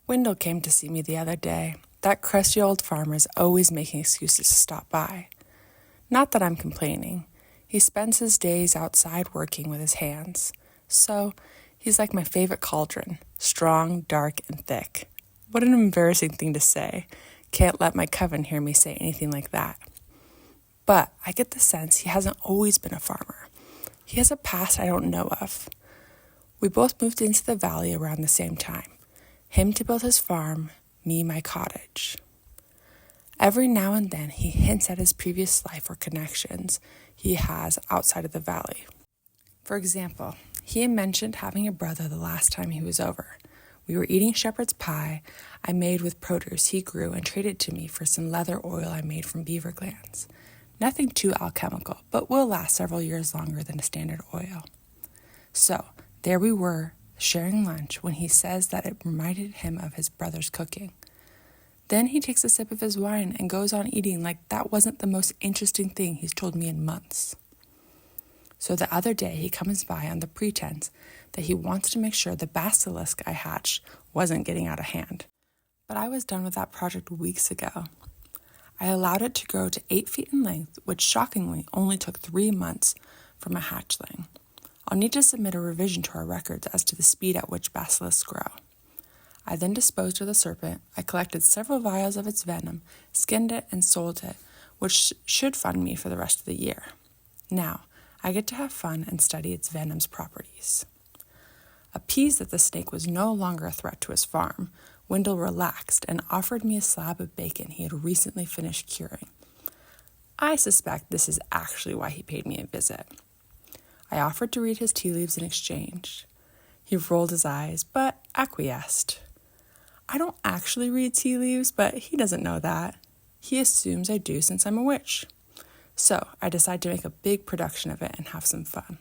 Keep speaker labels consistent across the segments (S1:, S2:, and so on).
S1: Wendell came to see me the other day. That crusty old farmer is always making excuses to stop by. Not that I'm complaining. He spends his days outside working with his hands. So, he's like my favorite cauldron, strong, dark, and thick. What an embarrassing thing to say. Can't let my coven hear me say anything like that. But I get the sense he hasn't always been a farmer. He has a past I don't know of. We both moved into the valley around the same time. Him to build his farm, me my cottage. Every now and then he hints at his previous life or connections he has outside of the valley. For example, he had mentioned having a brother the last time he was over. We were eating shepherd's pie I made with produce he grew and traded to me for some leather oil I made from beaver glands. Nothing too alchemical, but will last several years longer than a standard oil. So, there we were, sharing lunch, when he says that it reminded him of his brother's cooking. Then he takes a sip of his wine and goes on eating like that wasn't the most interesting thing he's told me in months. So the other day he comes by on the pretense that he wants to make sure the basilisk I hatched wasn't getting out of hand. But I was done with that project weeks ago. I allowed it to grow to 8 feet in length, which shockingly only took 3 months from a hatchling. I'll need to submit a revision to our records as to the speed at which basilisks grow. I then disposed of the serpent. I collected several vials of its venom, skinned it, and sold it, which should fund me for the rest of the year. Now, I get to have fun and study its venom's properties. Appeased that the snake was no longer a threat to his farm, Wendell relaxed and offered me a slab of bacon he had recently finished curing. I suspect this is actually why he paid me a visit. I offered to read his tea leaves in exchange. He rolled his eyes, but acquiesced. I don't actually read tea leaves, but he doesn't know that. He assumes I do since I'm a witch. So I decide to make a big production of it and have some fun.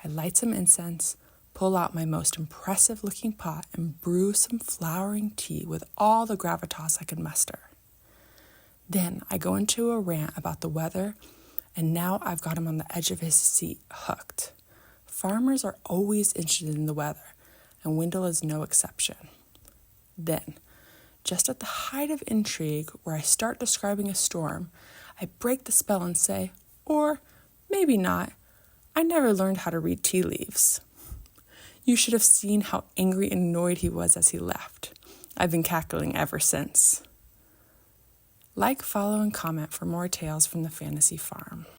S1: I light some incense, pull out my most impressive-looking pot, and brew some flowering tea with all the gravitas I can muster. Then I go into a rant about the weather, and now I've got him on the edge of his seat, hooked. Farmers are always interested in the weather, and Wendell is no exception. Then, just at the height of intrigue, where I start describing a storm, I break the spell and say, or maybe not, I never learned how to read tea leaves. You should have seen how angry and annoyed he was as he left. I've been cackling ever since. Like, follow, and comment for more tales from the Fantasy Farm.